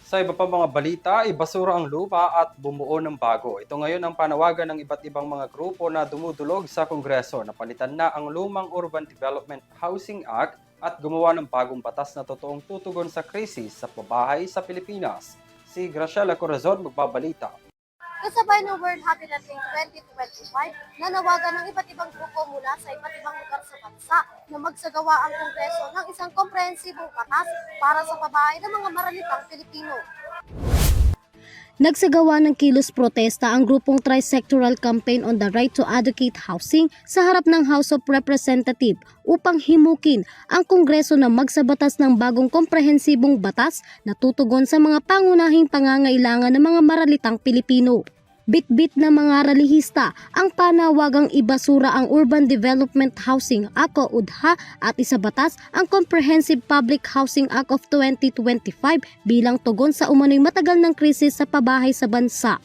Sa iba pa mga balita, ibasura ang lupa at bumuo ng bago. Ito ngayon ang panawagan ng iba't ibang mga grupo na dumudulog sa Kongreso na palitan na ang lumang Urban Development Housing Act at gumawa ng bagong batas na totoong tutugon sa krisis sa pabahay sa Pilipinas. Si Graciela Corazon magbabalita. Kasabay ng World Habitat Day 2025, nanawagan ng iba't ibang grupo mula sa iba't ibang lugar sa bansa na magsagawa ang Kongreso ng isang komprehensibong batas para sa pabahay ng mga maralitang Pilipino. Nagsagawa ng kilos protesta ang grupong Trisectoral Campaign on the Right to Adequate Housing sa harap ng House of Representatives upang himukin ang Kongreso na magsabatas ng bagong komprehensibong batas na tutugon sa mga pangunahing pangangailangan ng mga maralitang Pilipino. Bit-bit na mga relihista ang panawagang ibasura ang Urban Development Housing Act o UDHA at isabatas ang Comprehensive Public Housing Act of 2025 bilang tugon sa umano'y matagal ng krisis sa pabahay sa bansa.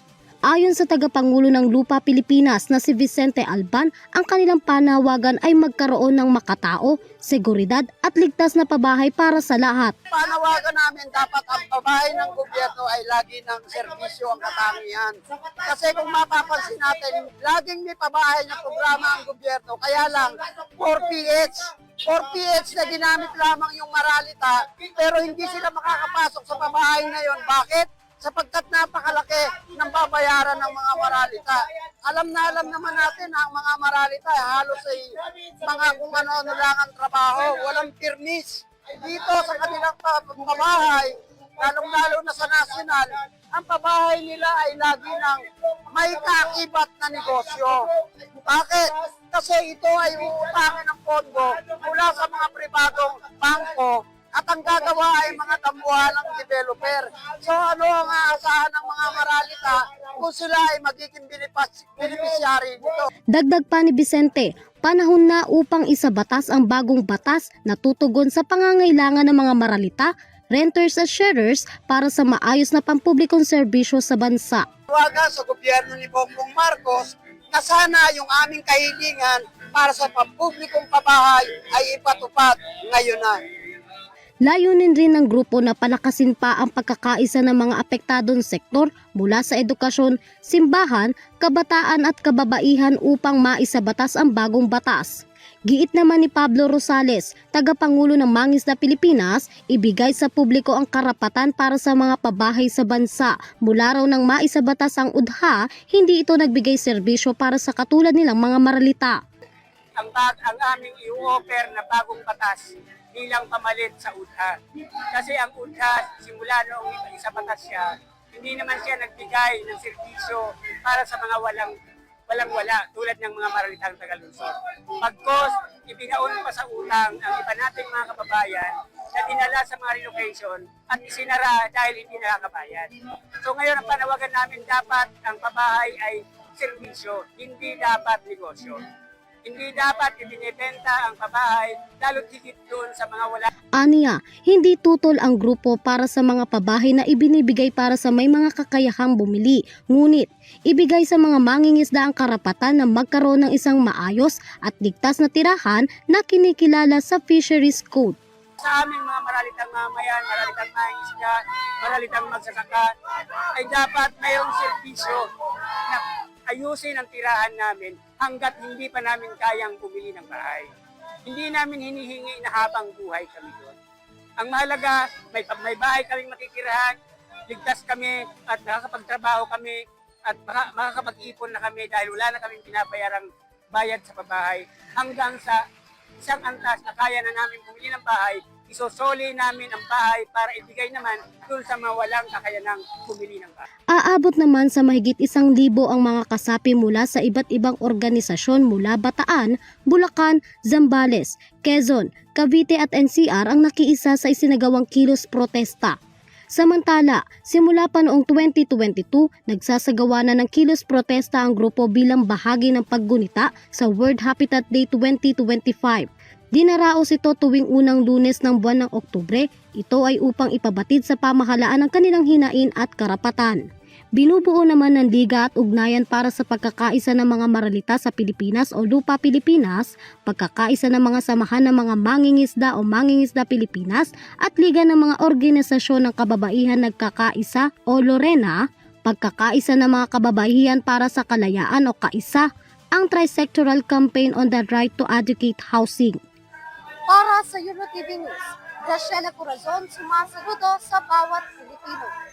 Ayon sa tagapangulo ng Lupa Pilipinas na si Vicente Alban, ang kanilang panawagan ay magkaroon ng makatao, seguridad at ligtas na pabahay para sa lahat. Panawagan namin dapat ang pabahay ng gobyerno ay lagi ng serbisyo ang katangian. Kasi kung mapapansin natin, laging may pabahay ng programa ang gobyerno. Kaya lang, 4PH na ginamit lamang yung maralita, pero hindi sila makakapasok sa pabahay na yon. Bakit? Sapagkat napakalaki ng babayaran ng mga maralita. Alam naman natin ang mga maralita halos ay mga kung ano lang ang trabaho, walang permis. Dito sa kanilang pabahay, lalong-lalo na sa nasyonal, ang pabahay nila ay lagi ng may kaakibat na negosyo. Bakit? Kasi ito ay uutangin ng pondo mula sa mga pribadong bangko at ang gagawa ay mga tambuhalang developer. So ano ang aasahan ng mga maralita kung sila ay magiging beneficiary nito? Dagdag pa ni Vicente, panahon na upang isabatas ang bagong batas na tutugon sa pangangailangan ng mga maralita, renters at sharers para sa maayos na pampublikong serbisyo sa bansa. Tawagan sa gobyerno ni Bongbong Marcos na sana yung aming kahilingan para sa pampublikong pabahay ay ipatupad ngayon na. Layunin rin ng grupo na palakasin pa ang pagkakaisa ng mga apektadong sektor mula sa edukasyon, simbahan, kabataan at kababaihan upang maisabatas ang bagong batas. Giit naman ni Pablo Rosales, tagapangulo ng Mangisda Pilipinas, ibigay sa publiko ang karapatan para sa mga pabahay sa bansa. Mula raw nang maisabatas ang UDHA, hindi ito nagbigay serbisyo para sa katulad nilang mga maralita. Ang aming i-offer na bagong batas bilang pamalit sa UDHA. Kasi ang UDHA, simula noong isabatas siya, hindi naman siya nagbigay ng serbisyo para sa mga walang-wala tulad ng mga maralitang Tagalunsod. Pagkos, ibinaon pa sa utang ang iba nating mga kababayan na dinala sa mga relocation at isinara dahil hindi nakakabayad. So ngayon ang panawagan namin dapat ang pabahay ay serbisyo, hindi dapat negosyo. Hindi dapat ibinibenta ang pabahay, lalo't higit doon sa mga wala. Aniya, hindi tutol ang grupo para sa mga pabahay na ibinibigay para sa may mga kakayahang bumili. Ngunit, ibigay sa mga mangingisda ang karapatan na magkaroon ng isang maayos at ligtas na tirahan na kinikilala sa Fisheries Code. Sa aming mga maralitang mamayan, maralitang mangingisda, maralitang magsasaka, ay dapat mayroong serbisyo na ayusin ang tirahan namin hanggat hindi pa namin kayang bumili ng bahay. Hindi namin hinihingi na habang buhay kami doon. Ang mahalaga, may bahay kaming makikirahan, ligtas kami at nakakapagtrabaho kami at makakapag-ipon na kami dahil wala na kaming pinabayarang bayad sa pabahay hanggang sa isang antas na kaya na namin bumili ng bahay, isosoli namin ang bahay para ibigay naman dun sa mga walang kakayanang bumili ng bahay. Aabot naman sa mahigit 1,000 ang mga kasapi mula sa iba't ibang organisasyon mula Bataan, Bulacan, Zambales, Quezon, Cavite at NCR ang nakiisa sa isinagawang kilos protesta. Samantala, simula pa noong 2022, nagsasagawa na ng kilos protesta ang grupo bilang bahagi ng paggunita sa World Habitat Day 2025. Dinaraos ito tuwing unang Lunes ng buwan ng Oktubre. Ito ay upang ipabatid sa pamahalaan ang kanilang hinain at karapatan. Binubuo naman ng Liga at Ugnayan para sa pagkakaisa ng mga maralita sa Pilipinas o Lupa Pilipinas, pagkakaisa ng mga samahan ng mga mangingisda o Mangingisda Pilipinas at Liga ng mga Organisasyon ng Kababaihan Nagkakaisa o Lorena, pagkakaisa ng mga kababaihan para sa kalayaan o KAISA, ang Trisectoral Campaign on the Right to Adequate Housing. Para sa Euro TV News, Graciela Corazon, sumasaludo sa bawat Pilipino.